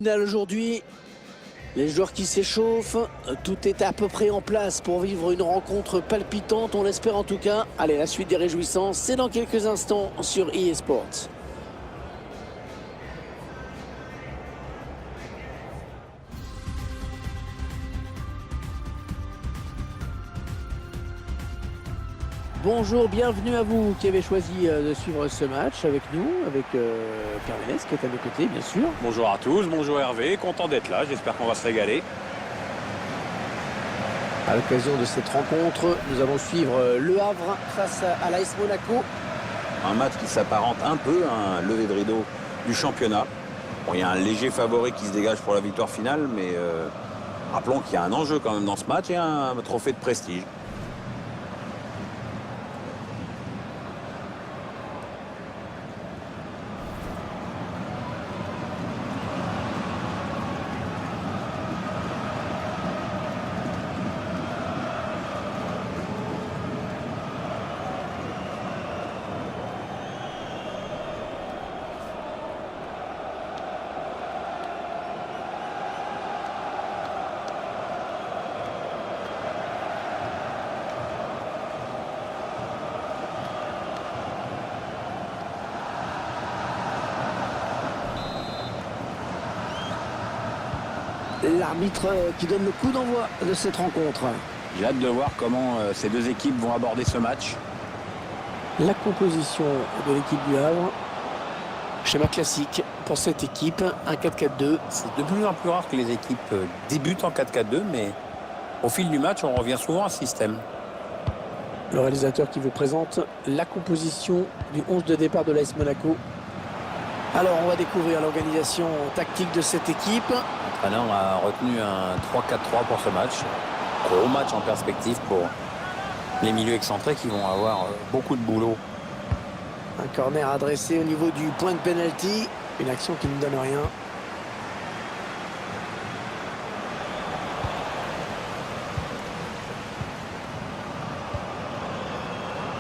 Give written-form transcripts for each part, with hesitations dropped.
Finale aujourd'hui, les joueurs qui s'échauffent, tout est à peu près en place pour vivre une rencontre palpitante, on l'espère en tout cas. Allez, la suite des réjouissances, c'est dans quelques instants sur EA Sports. Bonjour, bienvenue à vous qui avez choisi de suivre ce match avec nous, avec Pierre Ménès qui est à nos côtés bien sûr. Bonjour à tous, bonjour Hervé, content d'être là, j'espère qu'on va se régaler. À l'occasion de cette rencontre, nous allons suivre Le Havre face à l'AS Monaco. Un match qui s'apparente un peu à un lever de rideau du championnat. Bon, il y a un léger favori qui se dégage pour la victoire finale, mais rappelons qu'il y a un enjeu quand même dans ce match et un trophée de prestige. L'arbitre qui donne le coup d'envoi de cette rencontre. J'ai hâte de voir comment ces deux équipes vont aborder ce match. La composition de l'équipe du Havre. Schéma classique pour cette équipe, un 4-4-2. C'est de plus en plus rare que les équipes débutent en 4-4-2, mais au fil du match, on revient souvent à ce système. Le réalisateur qui vous présente la composition du 11 de départ de l'AS Monaco. Alors, on va découvrir l'organisation tactique de cette équipe. L'entraîneur a retenu un 3-4-3 pour ce match. Gros match en perspective pour les milieux excentrés qui vont avoir beaucoup de boulot. Un corner adressé au niveau du point de pénalty. Une action qui ne donne rien.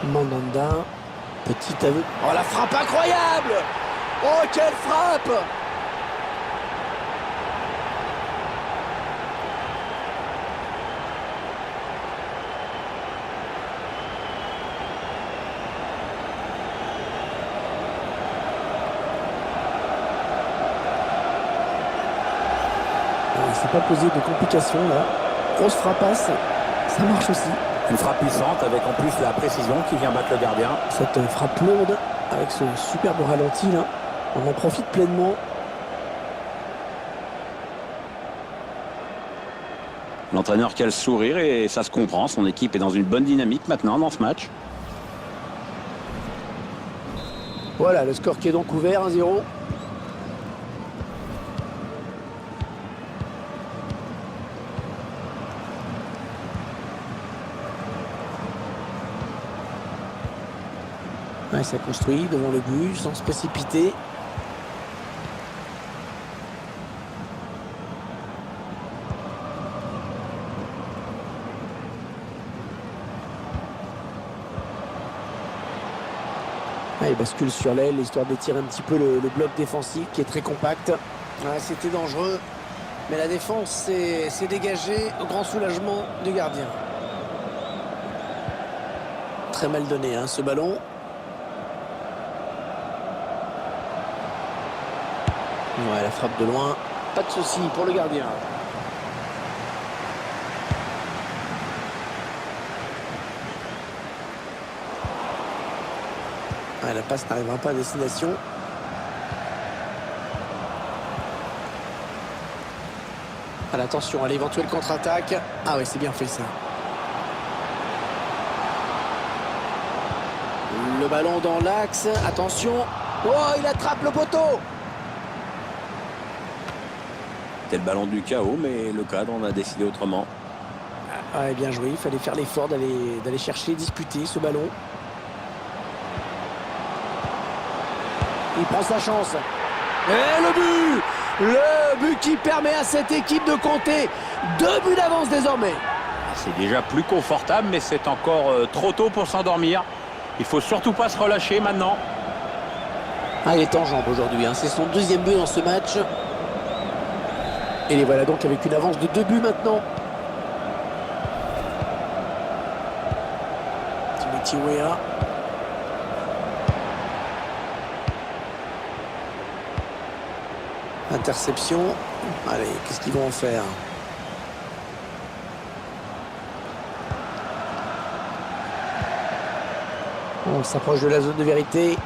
Mandanda. Petit aveu. Oh, la frappe incroyable! Oh, quelle frappe! Il ne s'est pas posé de complications là. Grosse frappasse, ça marche aussi. Une frappe puissante avec en plus la précision qui vient battre le gardien. Cette frappe lourde avec ce superbe ralenti là, on en profite pleinement. L'entraîneur qui a le sourire et ça se comprend. Son équipe est dans une bonne dynamique maintenant dans ce match. Voilà le score qui est donc ouvert, 1-0. Ouais, ça construit devant le but sans se précipiter. Il bascule sur l'aile, histoire d'étirer un petit peu le bloc défensif qui est très compact. C'était dangereux, mais la défense s'est dégagée au grand soulagement du gardien. Très mal donné ce ballon. Ouais, la frappe de loin, pas de souci pour le gardien. La passe n'arrivera pas à destination. Attention à l'éventuelle contre-attaque. Ah ouais, c'est bien fait ça. Le ballon dans l'axe. Attention. Oh, il attrape le poteau. C'était le ballon du chaos, mais le cadre en a décidé autrement. Ah, bien joué. Il fallait faire l'effort d'aller chercher, disputer ce ballon. Il prend sa chance. Et le but! Le but qui permet à cette équipe de compter 2 buts d'avance désormais. C'est déjà plus confortable, mais c'est encore trop tôt pour s'endormir. Il faut surtout pas se relâcher maintenant. Ah, il est en jambes aujourd'hui, hein. C'est son deuxième but dans ce match. Et les voilà donc avec une avance de 2 buts maintenant. Timothy Weah. Interception. Allez, qu'est-ce qu'ils vont en faire? On s'approche de la zone de vérité.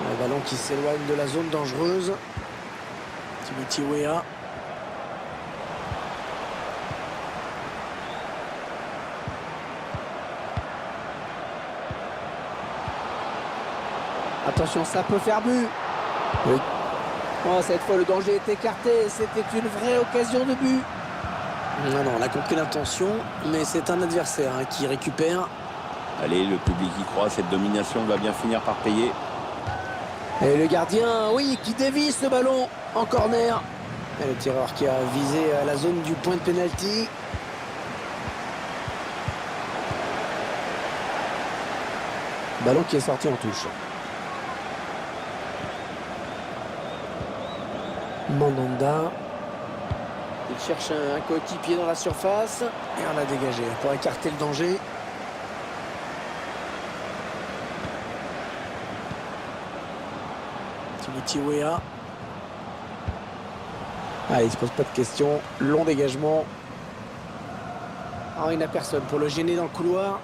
Le ballon qui s'éloigne de la zone dangereuse. Timothy Weah. Attention, ça peut faire but. Oui. Oh, cette fois, le danger est écarté. C'était une vraie occasion de but. Non, on a compris l'intention, mais c'est un adversaire qui récupère. Allez, le public y croit, cette domination va bien finir par payer. Et le gardien, oui, qui dévisse le ballon en corner. Et le tireur qui a visé la zone du point de pénalty. Ballon qui est sorti en touche. Mandanda. Il cherche un coéquipier dans la surface. Et on l'a dégagé pour écarter le danger. Timothy Weah. Ah, il ne se pose pas de questions. Long dégagement. Oh, il n'a personne pour le gêner dans le couloir.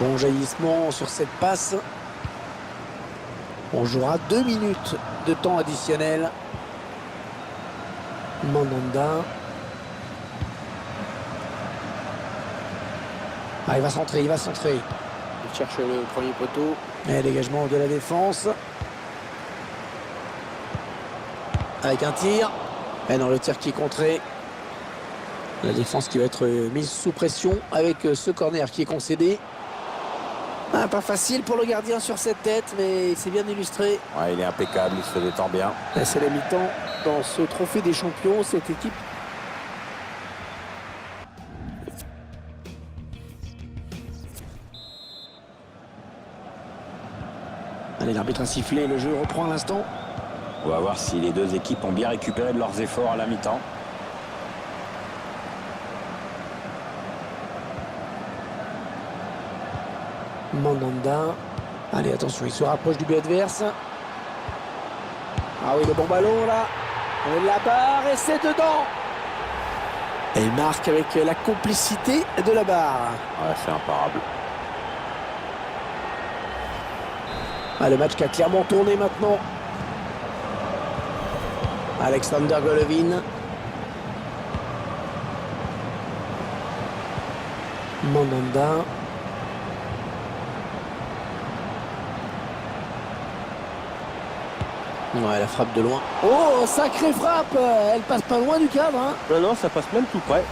Bon jaillissement sur cette passe. On jouera 2 minutes de temps additionnel. Mandanda. Ah, il va centrer, il va centrer. Il cherche le premier poteau. Et dégagement de la défense. Avec un tir. Et dans le tir qui est contré. La défense qui va être mise sous pression avec ce corner qui est concédé. Ah, pas facile pour le gardien sur cette tête, mais c'est bien illustré. Ouais, il est impeccable, il se détend bien. C'est la mi-temps dans ce trophée des champions, cette équipe. Allez, l'arbitre a sifflé, le jeu reprend à l'instant. On va voir si les deux équipes ont bien récupéré de leurs efforts à la mi-temps. Mandanda. Allez, attention, il se rapproche du but adverse. Ah oui, le bon ballon là. Et la barre et c'est dedans. Et il marque avec la complicité de la barre. Ouais, c'est imparable. Ah, le match qui a clairement tourné maintenant. Alexander Golovin. Mandanda. Ouais, la frappe de loin. Oh, sacrée frappe. Elle passe pas loin du cadre. Non, ça passe même tout près.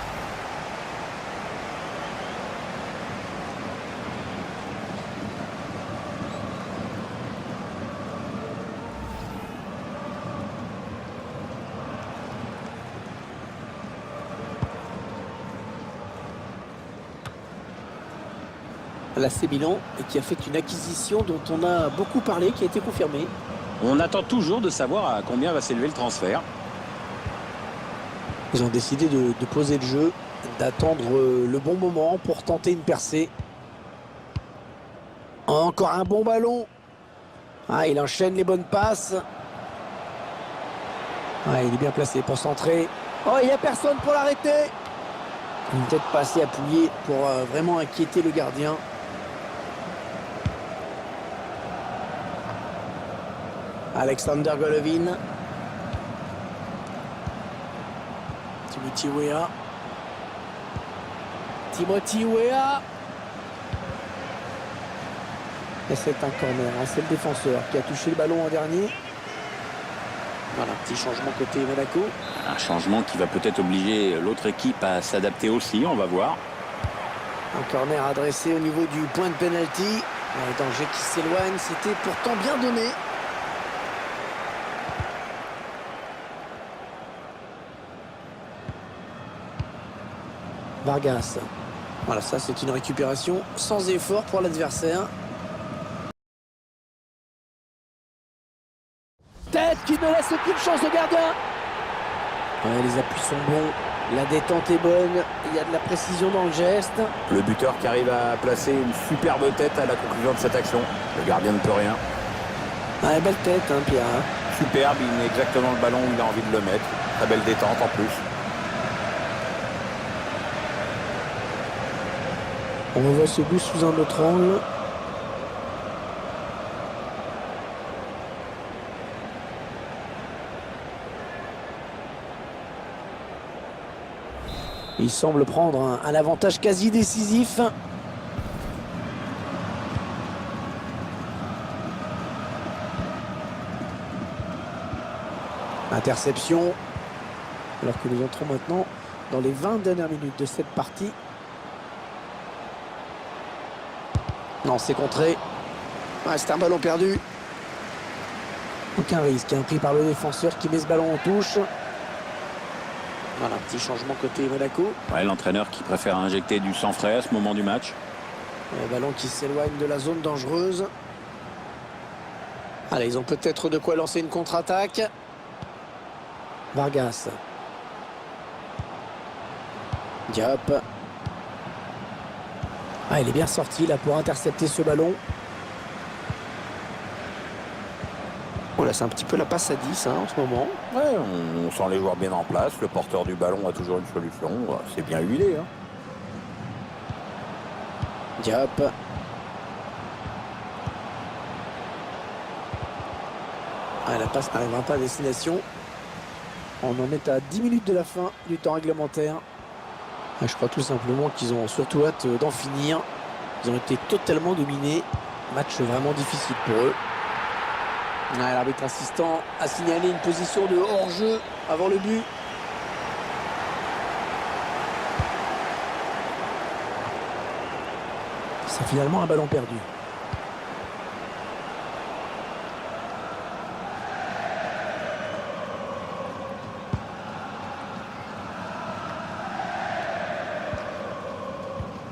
L'AC Milan qui a fait une acquisition dont on a beaucoup parlé, qui a été confirmée. On attend toujours de savoir à combien va s'élever le transfert. Ils ont décidé de poser le jeu, d'attendre le bon moment pour tenter une percée. Encore un bon ballon. Ah, il enchaîne les bonnes passes. Ah, il est bien placé pour centrer. Oh, il n'y a personne pour l'arrêter. Une tête pas assez appuyée pour vraiment inquiéter le gardien. Alexander Golovin. Timothy Weah. Timothy Weah. Et c'est un corner. C'est le défenseur qui a touché le ballon en dernier. Voilà, petit changement côté Monaco. Un changement qui va peut-être obliger l'autre équipe à s'adapter aussi, on va voir. Un corner adressé au niveau du point de pénalty. Le danger qui s'éloigne, c'était pourtant bien donné. Vargas. Voilà, ça c'est une récupération sans effort pour l'adversaire. qui ne laisse aucune chance au gardien. Ouais, les appuis sont bons, la détente est bonne, il y a de la précision dans le geste. Le buteur qui arrive à placer une superbe tête à la conclusion de cette action. Le gardien ne peut rien. Ouais, belle tête, hein, Pierre. Superbe, il met exactement le ballon où il a envie de le mettre. Très belle détente en plus. On revoit ce but sous un autre angle. Il semble prendre un avantage quasi décisif. Interception. Alors que nous entrons maintenant dans les 20 dernières minutes de cette partie. Non, c'est contré. Ouais, c'est un ballon perdu. Aucun risque, pris par le défenseur qui met ce ballon en touche. Voilà, un petit changement côté Monaco. Ouais, l'entraîneur qui préfère injecter du sang frais à ce moment du match. Le ballon qui s'éloigne de la zone dangereuse. Allez, ils ont peut-être de quoi lancer une contre-attaque. Vargas. Diop. Ah, il est bien sorti là pour intercepter ce ballon. Oh là, c'est un petit peu la passe à 10 en ce moment. Ouais, on sent les joueurs bien en place. Le porteur du ballon a toujours une solution. C'est bien huilé. Hein. Diop. Ah, la passe n'arrivera pas à destination. On en est à 10 minutes de la fin du temps réglementaire. Ah, je crois tout simplement qu'ils ont surtout hâte d'en finir. Ils ont été totalement dominés. Match vraiment difficile pour eux. Ah, l'arbitre assistant a signalé une position de hors-jeu avant le but. C'est finalement un ballon perdu.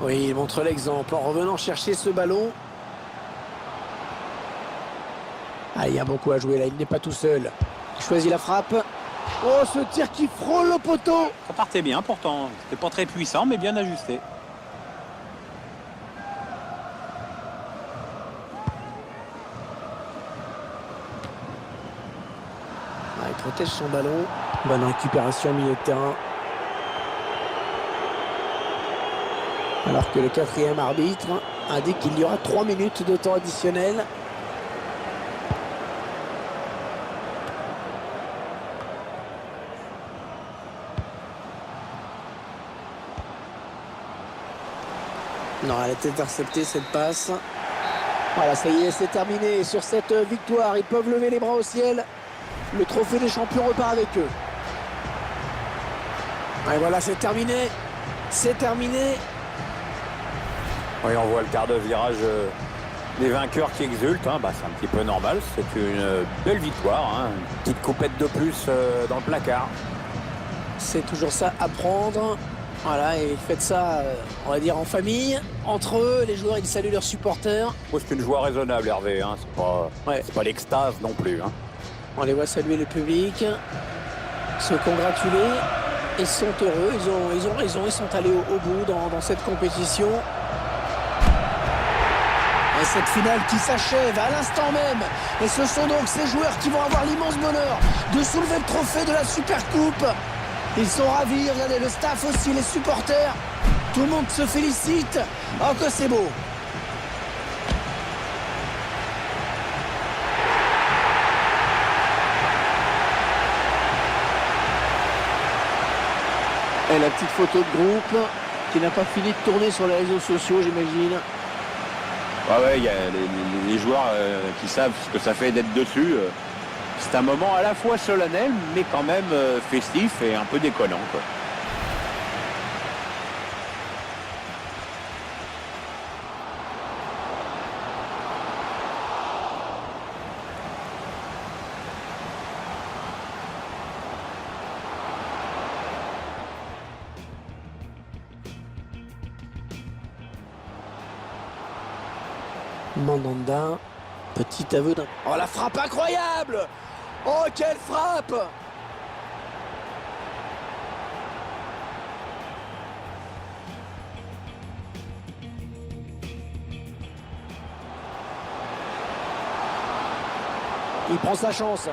Oui, il montre l'exemple en revenant chercher ce ballon. Ah, il y a beaucoup à jouer là, il n'est pas tout seul. Il choisit la frappe. Oh, ce tir qui frôle le poteau. Ça partait bien pourtant. C'était pas très puissant, mais bien ajusté. Ah, il protège son ballon. Bonne récupération au milieu de terrain. Alors que le quatrième arbitre indique qu'il y aura 3 minutes de temps additionnel. Non, elle est interceptée cette passe. Voilà, ça y est, c'est terminé. Sur cette victoire, ils peuvent lever les bras au ciel. Le trophée des champions repart avec eux. Et voilà, c'est terminé. C'est terminé. Oui, on voit le quart de virage des vainqueurs qui exultent. Hein. C'est un petit peu normal. C'est une belle victoire. Hein. Une petite coupette de plus dans le placard. C'est toujours ça à prendre. Voilà, et faites ça, on va dire, en famille. Entre eux, les joueurs, ils saluent leurs supporters. C'est une joie raisonnable, Hervé. Hein. C'est pas l'extase non plus. Hein. On les voit saluer le public, se congratuler. Ils sont heureux, ils ont raison, ils sont allés au bout dans cette compétition. Et cette finale qui s'achève à l'instant même. Et ce sont donc ces joueurs qui vont avoir l'immense bonheur de soulever le trophée de la Supercoupe. Ils sont ravis, regardez le staff aussi, les supporters. Tout le monde se félicite. Oh que c'est beau. Et la petite photo de groupe qui n'a pas fini de tourner sur les réseaux sociaux, j'imagine. Ouais, il y a les joueurs qui savent ce que ça fait d'être dessus. C'est un moment à la fois solennel, mais quand même festif et un peu déconnant, quoi. Mandanda, petit aveu d'un... Oh, la frappe incroyable! Oh, quelle frappe! Il prend sa chance.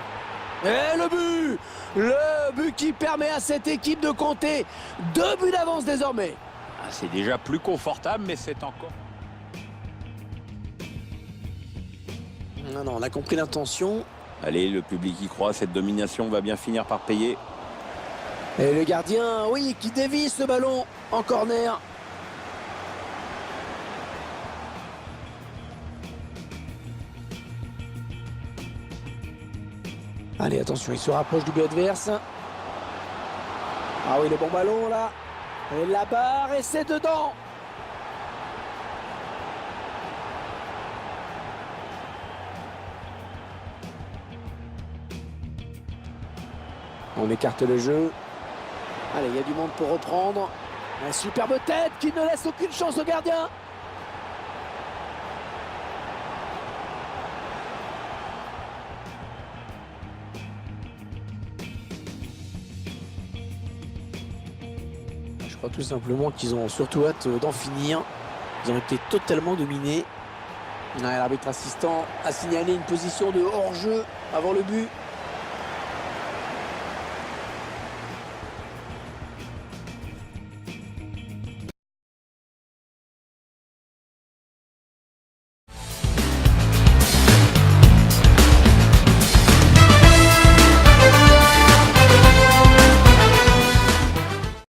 Et le but! Le but qui permet à cette équipe de compter 2 buts d'avance désormais. Ah, c'est déjà plus confortable, mais c'est encore... Non, non, on a compris l'intention. Allez, le public y croit, cette domination va bien finir par payer. Et le gardien, oui, qui dévie ce ballon en corner. Allez, attention, il se rapproche du but adverse. Ah oui, le bon ballon là. Et la barre, et c'est dedans. On écarte le jeu. Allez, il y a du monde pour reprendre. La superbe tête qui ne laisse aucune chance au gardien. Je crois tout simplement qu'ils ont surtout hâte d'en finir. Ils ont été totalement dominés. L'arbitre assistant a signalé une position de hors-jeu avant le but.